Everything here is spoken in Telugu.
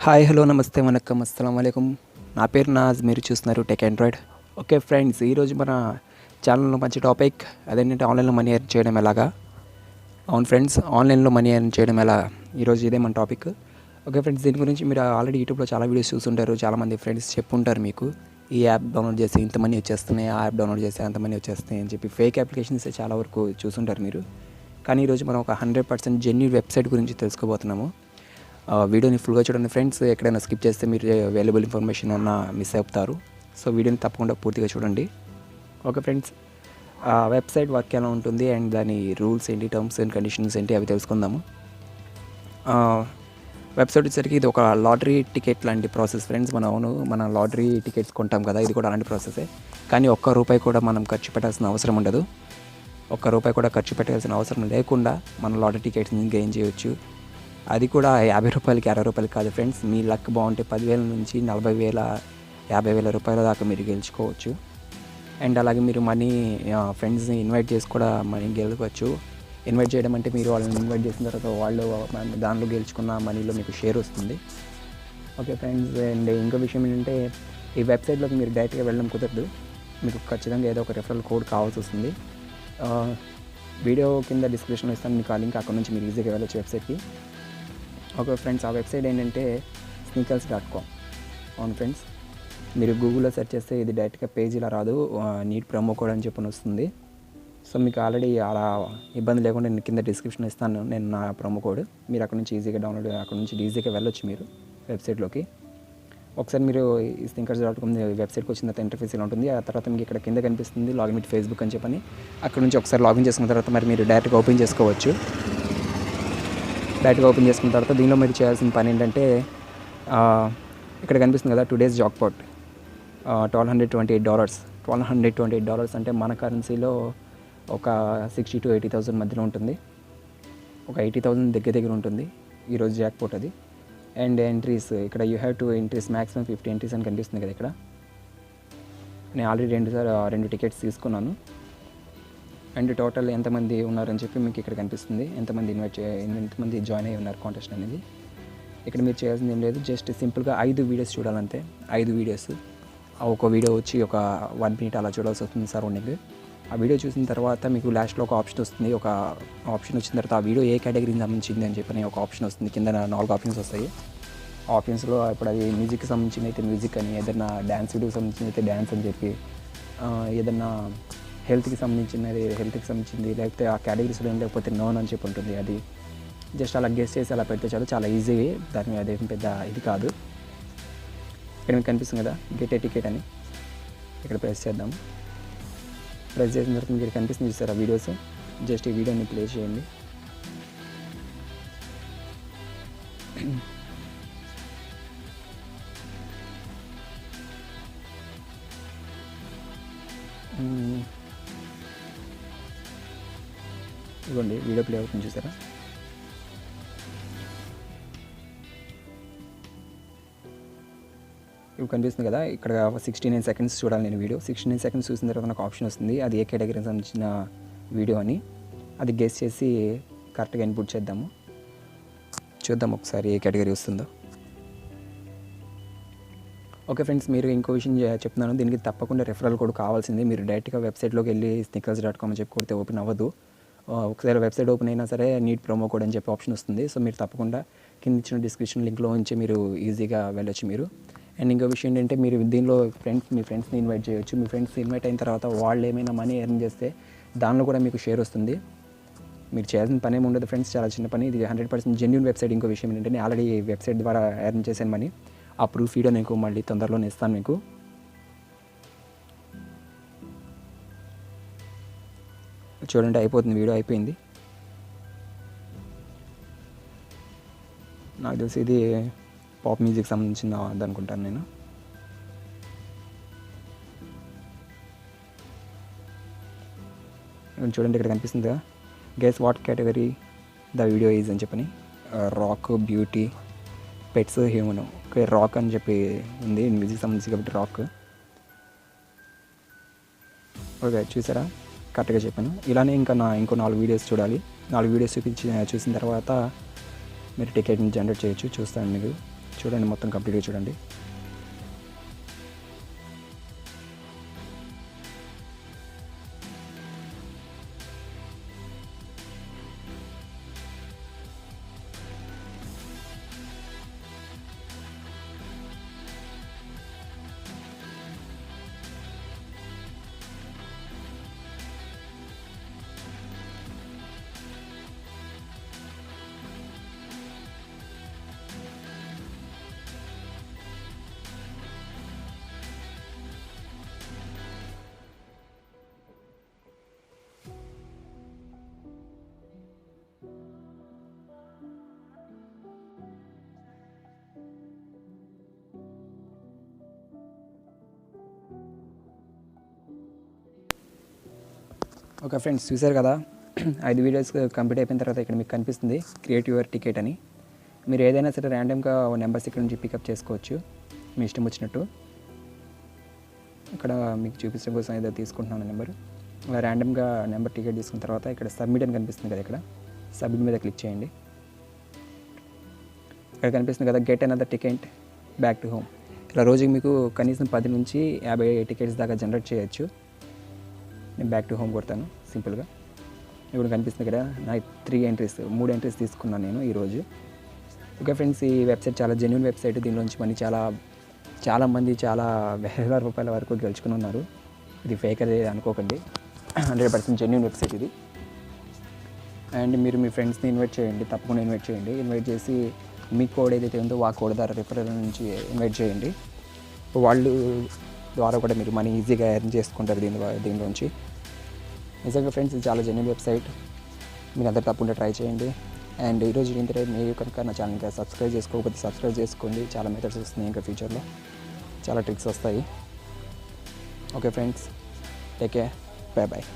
హాయ్ హలో నమస్తే వనక్కం అస్సలం వాలేకుమ్. నా పేరు నాజ్, మీరు చూస్తున్నారు టెక్ ఆండ్రాయిడ్. ఓకే ఫ్రెండ్స్, ఈరోజు మన ఛానల్లో మంచి టాపిక్ అదేంటంటే ఆన్లైన్లో మనీ ఎర్న్ చేయడం ఎలాగా. అవును ఫ్రెండ్స్, ఆన్లైన్లో మనీ ఎర్న్ చేయడం ఎలా, ఈరోజు ఇదే మన టాపిక్. ఓకే ఫ్రెండ్స్, దీని గురించి మీరు ఆల్రెడీ యూట్యూబ్లో చాలా వీడియోస్ చూస్తుంటారు. చాలామంది ఫ్రెండ్స్ చెప్పుంటారు మీకు, ఈ యాప్ డౌన్లోడ్ చేసి ఇంత మనీ వచ్చేస్తున్నాయి, ఆ యాప్ డౌన్లోడ్ చేసి అంత మనీ వచ్చేస్తున్నాయి అని చెప్పి ఫేక్ అప్లికేషన్స్ చాలా వరకు చూస్తుంటారు మీరు. కానీ ఈరోజు మనం ఒక 100% జెన్యూన్ వెబ్సైట్ గురించి తెలుసుకోబోతున్నాము. వీడియోని ఫుల్గా చూడండి ఫ్రెండ్స్. ఎక్కడైనా స్కిప్ చేస్తే మీరు అవైలబుల్ ఇన్ఫర్మేషన్ అన్న మిస్ అవుతారు. సో వీడియోని తప్పకుండా పూర్తిగా చూడండి. ఓకే ఫ్రెండ్స్, వెబ్సైట్ వర్క్ ఎలా ఉంటుంది అండ్ దాని రూల్స్ ఏంటి, టర్మ్స్ అండ్ కండిషన్స్ ఏంటి అవి తెలుసుకుందాము. వెబ్సైట్ వచ్చేసరికి ఇది ఒక లాటరీ టికెట్ లాంటి ప్రాసెస్ ఫ్రెండ్స్. మన లాటరీ టికెట్స్ కొంటాం కదా, ఇది కూడా అలాంటి ప్రాసెసే. కానీ ఒక్క రూపాయి కూడా మనం ఖర్చు పెట్టాల్సిన అవసరం ఉండదు. ఒక్క రూపాయి కూడా ఖర్చు పెట్టాల్సిన అవసరం లేకుండా మన లాటరీ టికెట్స్ని గెయిన్ చేయొచ్చు. అది కూడా 50 రూపాయలకి 60 రూపాయలకి కాదు ఫ్రెండ్స్. మీ లక్ బాగుంటే 10,000 నుంచి 40,000 50,000 రూపాయల దాకా మీరు గెలుచుకోవచ్చు. అండ్ అలాగే మీరు మనీ ఫ్రెండ్స్ని ఇన్వైట్ చేసి కూడా మనీ గెలవచ్చు. ఇన్వైట్ చేయడం అంటే మీరు వాళ్ళని ఇన్వైట్ చేసిన తర్వాత వాళ్ళు దానిలో గెలుచుకున్న మనీలో మీకు షేర్ వస్తుంది. ఓకే ఫ్రెండ్స్, అండ్ ఇంకో విషయం ఏంటంటే ఈ వెబ్సైట్లోకి మీరు డైరెక్ట్గా వెళ్ళడం కుదరదు. మీకు ఖచ్చితంగా ఏదో ఒక రెఫరల్ కోడ్ కావాల్సి వస్తుంది. వీడియో కింద డిస్క్రిప్షన్లో ఇస్తాను మీకు ఆ లింక్, అక్కడ నుంచి మీరు ఈజీగా వెళ్ళొచ్చు వెబ్సైట్కి. ఓకే ఫ్రెండ్స్, ఆ వెబ్సైట్ ఏంటంటే sneakers.com. అవును ఫ్రెండ్స్, మీరు గూగుల్లో సెర్చ్ చేస్తే ఇది డైరెక్ట్గా పేజ్ ఇలా రాదు, నీట్ ప్రమో కోడ్ అని చెప్పని వస్తుంది. సో మీకు ఆల్రెడీ అలా ఇబ్బంది లేకుండా నేను కింద డిస్క్రిప్షన్ ఇస్తాను నేను నా ప్రమో కోడ్. మీరు అక్కడ నుంచి ఈజీగా డౌన్లోడ్, అక్కడ నుంచి ఈజీగా వెళ్ళొచ్చు మీరు వెబ్సైట్లోకి. ఒకసారి మీరు ఈ sneakers.com వెబ్సైట్కి వచ్చిన తర్వాత ఇంటర్ఫేస్ ఇలా ఉంటుంది. ఆ తర్వాత మీకు ఇక్కడ కింద కనిపిస్తుంది లాగిన్ విత్ ఫేస్బుక్ అని చెప్పని. అక్కడ నుంచి ఒకసారి లాగిన్ చేసుకున్న తర్వాత మరి మీరు డైరెక్ట్గా ఓపెన్ చేసుకోవచ్చు. డైరెక్ట్గా ఓపెన్ చేసుకున్న తర్వాత దీనిలో మీరు చేయాల్సిన పని ఏంటంటే ఇక్కడ కనిపిస్తుంది కదా టుడేస్ జాక్పాట్ $1,228. $1,228 అంటే మన కరెన్సీలో ఒక 60,000 to 80,000 మధ్యలో ఉంటుంది. ఒక 80,000 దగ్గర ఉంటుంది ఈరోజు జాక్పాట్ అది. అండ్ ఎంట్రీస్ ఇక్కడ you have to entries maximum 50 entries అని కనిపిస్తుంది కదా. ఇక్కడ నేను ఆల్రెడీ 2 టికెట్స్ తీసుకున్నాను. అండ్ టోటల్ ఎంతమంది ఉన్నారని చెప్పి మీకు ఇక్కడ కనిపిస్తుంది, ఎంతమంది జాయిన్ అయ్యి ఉన్నారు కాంటెస్ట్ అనేది. ఇక్కడ మీరు చేయాల్సింది ఏం లేదు, జస్ట్ సింపుల్గా 5 వీడియోస్ చూడాలంతే. 5 వీడియోస్, ఒక వీడియో వచ్చి ఒక 1 minute అలా చూడాల్సి వస్తుంది సరౌండింగ్. ఆ వీడియో చూసిన తర్వాత మీకు లాస్ట్లో ఒక ఆప్షన్ వస్తుంది. ఒక ఆప్షన్ వచ్చిన తర్వాత ఆ వీడియో ఏ కేటగిరీకి సంబంధించింది అని చెప్పని ఒక ఆప్షన్ వస్తుంది. కింద 4 ఆప్షన్స్ వస్తాయి. ఆ ఆప్షన్స్లో ఇప్పుడు అది మ్యూజిక్కి సంబంధించింది అయితే మ్యూజిక్ అని, ఏదైనా డ్యాన్స్ వీడియోకి సంబంధించింది అయితే డ్యాన్స్ అని చెప్పి, ఏదన్నా హెల్త్కి సంబంధించింది లేకపోతే ఆ కేటగిరీస్లో ఏం లేకపోతే నోన్ అని చెప్పి ఉంటుంది. అది జస్ట్ అలా గెస్ చేసి అలా పెడితే చాలా ఈజీ. దాని అదేం పెద్ద ఇది కాదు. ఇక్కడ మీకు కనిపిస్తుంది కదా గెట్ ఏ టికెట్ అని, ఇక్కడ ప్రెస్ చేద్దాం. ప్రెస్ చేసిన తర్వాత మీకు కనిపిస్తుంది చూసారు ఆ వీడియోస్. జస్ట్ ఈ వీడియోని ప్లే చేయండి. ఇవ్వండి, వీడియో ప్లే అవుతుంది చూసారా. ఇవి కనిపిస్తుంది కదా, ఇక్కడ 69 seconds చూడాలి నేను వీడియో. 69 seconds చూసిన తర్వాత నాకు ఆప్షన్ వస్తుంది అది ఏ కేటగిరీకి సంబంధించిన వీడియో అని. అది గెస్ చేసి కరెక్ట్గా ఇన్పుట్ చేద్దాము. చూద్దాం ఒకసారి ఏ కేటగిరీ వస్తుందో. ఓకే ఫ్రెండ్స్, మీరు ఇంకో విషయం చెప్తున్నాను, దీనికి తప్పకుండా రెఫరల్ కోడ్ కావాల్సింది. మీరు డైరెక్ట్గా వెబ్సైట్లోకి వెళ్ళి sneakers.com అని చెప్పి కొడితే ఓపెన్ అవ్వదు. ఒకసారి వెబ్సైట్ ఓపెన్ అయినా సరే నీట్ ప్రోమో కోడ్ అని చెప్పి ఆప్షన్ వస్తుంది. సో మీరు తప్పకుండా కింద ఇచ్చిన డిస్క్రిప్షన్ లింక్లో ఉంచి మీరు ఈజీగా వెళ్ళొచ్చు మీరు. అండ్ ఇంకో విషయం ఏంటంటే మీరు దీనిలో మీ ఫ్రెండ్స్ని ఇన్వైట్ చేయొచ్చు. మీ ఫ్రెండ్స్ ఇన్వైట్ అయిన తర్వాత వాళ్ళు ఏమైనా మనీ ఎర్న్ చేస్తే దానిలో కూడా మీకు షేర్ వస్తుంది. మీరు చేయాల్సిన పని ఏమి ఉండదు ఫ్రెండ్స్, చాలా చిన్న పని. ఇది 100% జెన్యూన్ వెబ్సైట్. ఇంకో విషయం ఏంటంటే నేను ఆల్రెడీ వెబ్సైట్ ద్వారా ఎర్న్ చేశాను మనీ. ఆ ప్రూఫ్ వీడియో నేను మళ్ళీ తొందరలోనే ఇస్తాను మీకు. చూడండి, అయిపోతుంది, వీడియో అయిపోయింది. నాకు తెలిసి ఇది పాప్ మ్యూజిక్ సంబంధించిన అనుకుంటాను నేను. చూడండి, ఇక్కడ కనిపిస్తుంది కదా guess what category the video is అని చెప్పని. Rock, beauty, pets, human. Okay, rock అని చెప్పి ఉంది, మ్యూజిక్ సంబంధించి కాబట్టి రాక్. ఓకే, చూసారా, కరెక్ట్గా చెప్పాను. ఇలానే ఇంకో 4 వీడియోస్ చూడాలి. 4 వీడియోస్ చూసిన తర్వాత మీరు టికెట్ని జనరేట్ చేయొచ్చు. చూస్తాను మీకు చూడండి, మొత్తం కంప్లీట్గా చూడండి. ఓకే ఫ్రెండ్స్, చూసారు కదా, 5 వీడియోస్ కంప్లీట్ అయిపోయిన తర్వాత ఇక్కడ మీకు కనిపిస్తుంది క్రియేట్ యువర్ టికెట్ అని. మీరు ఏదైనా సరే ర్యాండమ్గా నెంబర్స్ ఇక్కడ నుంచి పికప్ చేసుకోవచ్చు మీ ఇష్టం వచ్చినట్టు. ఇక్కడ మీకు చూపించడం కోసం ఏదో తీసుకుంటున్నాను నెంబర్. అలా ర్యాండమ్గా నెంబర్ టికెట్ తీసుకున్న తర్వాత ఇక్కడ సబ్మిట్ అని కనిపిస్తుంది కదా, ఇక్కడ సబ్మిట్ మీద క్లిక్ చేయండి. ఇక్కడ కనిపిస్తుంది కదా get another ticket back to home. ఇలా రోజుకి మీకు కనీసం 10 నుంచి 50 టికెట్స్ దాకా జనరేట్ చేయొచ్చు. నేను బ్యాక్ టు హోమ్ కొడతాను సింపుల్గా. ఇప్పుడు కనిపిస్తుంది కదా నా 3 ఎంట్రీస్ తీసుకున్నాను నేను ఈరోజు. ఓకే ఫ్రెండ్స్, ఈ వెబ్సైట్ చాలా జెన్యూన్ వెబ్సైట్. దీనిలోంచి మనీ చాలామంది చాలా వేల రూపాయల వరకు గెలుచుకుని ఉన్నారు. ఇది ఫేక్ అదే అనుకోకండి, 100% జెన్యూన్ వెబ్సైట్ ఇది. అండ్ మీరు మీ ఫ్రెండ్స్ని ఇన్వైట్ చేయండి, తప్పకుండా ఇన్వైట్ చేయండి. ఇన్వైట్ చేసి మీ కోడ్ ఏదైతే ఉందో ఆ కోడ్ ద్వారా రిఫరల్ నుంచి ఇన్వైట్ చేయండి. వాళ్ళు ద్వారా కూడా మీరు మనీ ఈజీగా ఎర్న్ చేసుకుంటారు దీనిలోంచి. నిజంగా ఫ్రెండ్స్, ఇది చాలా జెన్యూన్ వెబ్సైట్. మీరు అందరు తప్పకుండా ట్రై చేయండి. అండ్ ఈరోజు ఇంత మీరు కనుక నా ఛానల్ ఇంకా సబ్స్క్రైబ్ చేసుకోకపోతే సబ్స్క్రైబ్ చేసుకోండి. చాలా మెథడ్స్ వస్తున్నాయి, ఇంకా ఫ్యూచర్లో చాలా ట్రిక్స్ వస్తాయి. Okay friends, take care, bye bye.